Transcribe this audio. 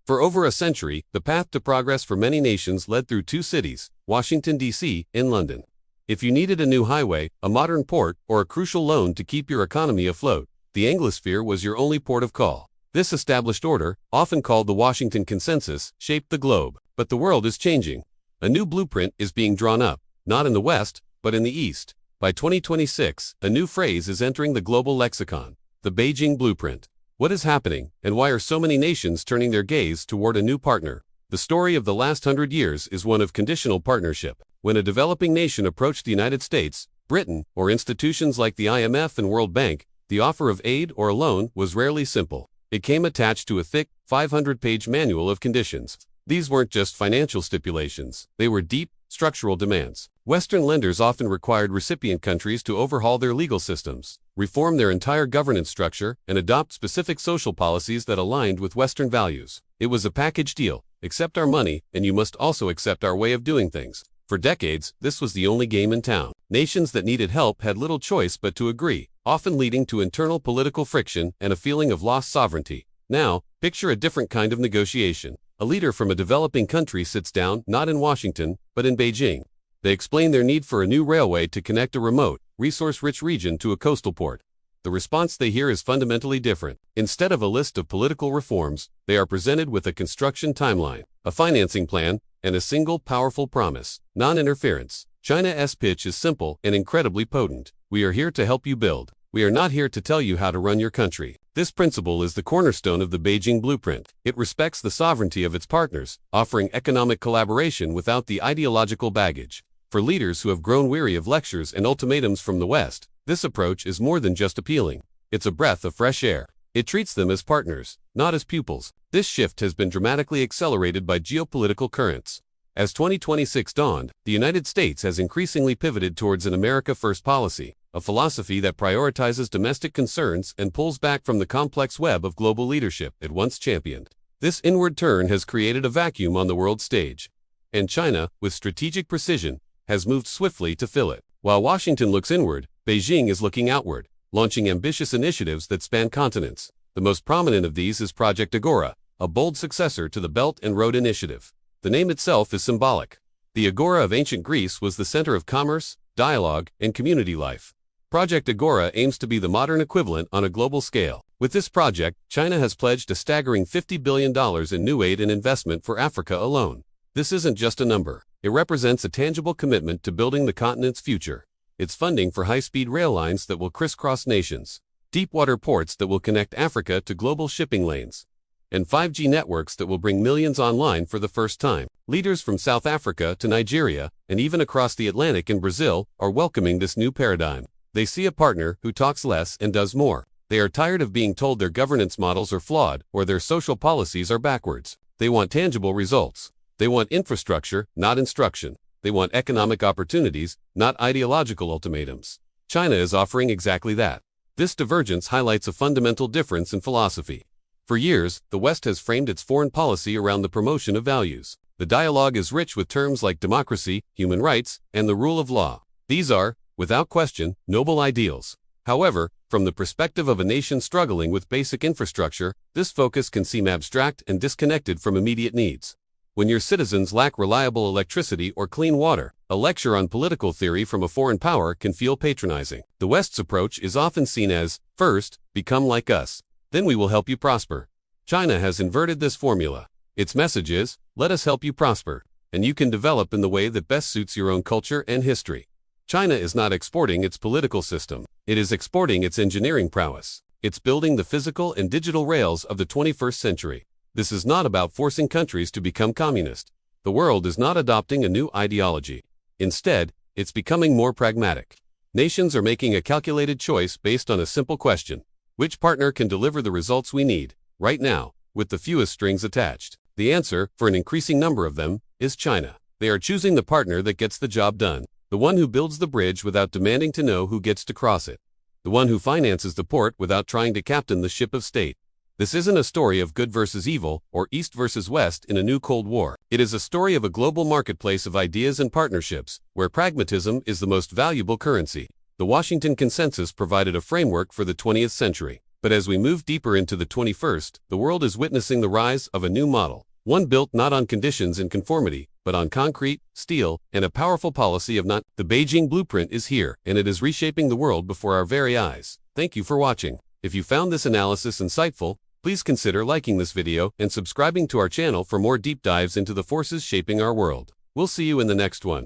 For over a century, the path to progress for many nations led through two cities, Washington, D.C., and London. If you needed a new highway, a modern port, or a crucial loan to keep your economy afloat, the Anglosphere was your only port of call. This established order, often called the Washington Consensus, shaped the globe. But the world is changing. A new blueprint is being drawn up, not in the West, but in the East. By 2026, a new phrase is entering the global lexicon, the Beijing Blueprint. What is happening, and why are so many nations turning their gaze toward a new partner? The story of the last 100 years is one of conditional partnership. When a developing nation approached the United States, Britain, or institutions like the IMF and World Bank, the offer of aid or a loan was rarely simple. It came attached to a thick, 500-page manual of conditions. These weren't just financial stipulations, they were deep, structural demands. Western lenders often required recipient countries to overhaul their legal systems, reform their entire governance structure, and adopt specific social policies that aligned with Western values. It was a package deal. Accept our money, and you must also accept our way of doing things. For decades, this was the only game in town. Nations that needed help had little choice but to agree, often leading to internal political friction and a feeling of lost sovereignty. Now, picture a different kind of negotiation. A leader from a developing country sits down, not in Washington, but in Beijing. They explain their need for a new railway to connect a remote, resource-rich region to a coastal port. The response they hear is fundamentally different. Instead of a list of political reforms, they are presented with a construction timeline, a financing plan, and a single powerful promise: non-interference. China's pitch is simple and incredibly potent. We are here to help you build. We are not here to tell you how to run your country. This principle is the cornerstone of the Beijing Blueprint. It respects the sovereignty of its partners, offering economic collaboration without the ideological baggage. For leaders who have grown weary of lectures and ultimatums from the West, this approach is more than just appealing. It's a breath of fresh air. It treats them as partners, not as pupils. This shift has been dramatically accelerated by geopolitical currents. As 2026 dawned, the United States has increasingly pivoted towards an America First policy, a philosophy that prioritizes domestic concerns and pulls back from the complex web of global leadership it once championed. This inward turn has created a vacuum on the world stage. And China, with strategic precision, has moved swiftly to fill it. While Washington looks inward, Beijing is looking outward, launching ambitious initiatives that span continents. The most prominent of these is Project Agora, a bold successor to the Belt and Road Initiative. The name itself is symbolic. The Agora of ancient Greece was the center of commerce, dialogue, and community life. Project Agora aims to be the modern equivalent on a global scale. With this project, China has pledged a staggering $50 billion in new aid and investment for Africa alone. This isn't just a number. It represents a tangible commitment to building the continent's future. It's funding for high-speed rail lines that will crisscross nations, deep-water ports that will connect Africa to global shipping lanes, and 5G networks that will bring millions online for the first time. Leaders from South Africa to Nigeria, and even across the Atlantic in Brazil, are welcoming this new paradigm. They see a partner who talks less and does more. They are tired of being told their governance models are flawed or their social policies are backwards. They want tangible results. They want infrastructure, not instruction. They want economic opportunities, not ideological ultimatums. China is offering exactly that. This divergence highlights a fundamental difference in philosophy. For years, the West has framed its foreign policy around the promotion of values. The dialogue is rich with terms like democracy, human rights, and the rule of law. These are, without question, noble ideals. However, from the perspective of a nation struggling with basic infrastructure, this focus can seem abstract and disconnected from immediate needs. When your citizens lack reliable electricity or clean water, a lecture on political theory from a foreign power can feel patronizing. The West's approach is often seen as, first, become like us. Then we will help you prosper. China has inverted this formula. Its message is, let us help you prosper, and you can develop in the way that best suits your own culture and history. China is not exporting its political system. It is exporting its engineering prowess. It's building the physical and digital rails of the 21st century. This is not about forcing countries to become communist. The world is not adopting a new ideology. Instead, it's becoming more pragmatic. Nations are making a calculated choice based on a simple question: which partner can deliver the results we need, right now, with the fewest strings attached? The answer, for an increasing number of them, is China. They are choosing the partner that gets the job done, the one who builds the bridge without demanding to know who gets to cross it, the one who finances the port without trying to captain the ship of state. This isn't a story of good versus evil, or East versus West in a new Cold War. It is a story of a global marketplace of ideas and partnerships, where pragmatism is the most valuable currency. The Washington Consensus provided a framework for the 20th century. But as we move deeper into the 21st, the world is witnessing the rise of a new model. One built not on conditions and conformity, but on concrete, steel, and a powerful policy of not. The Beijing blueprint is here, and it is reshaping the world before our very eyes. Thank you for watching. If you found this analysis insightful, please consider liking this video and subscribing to our channel for more deep dives into the forces shaping our world. We'll see you in the next one.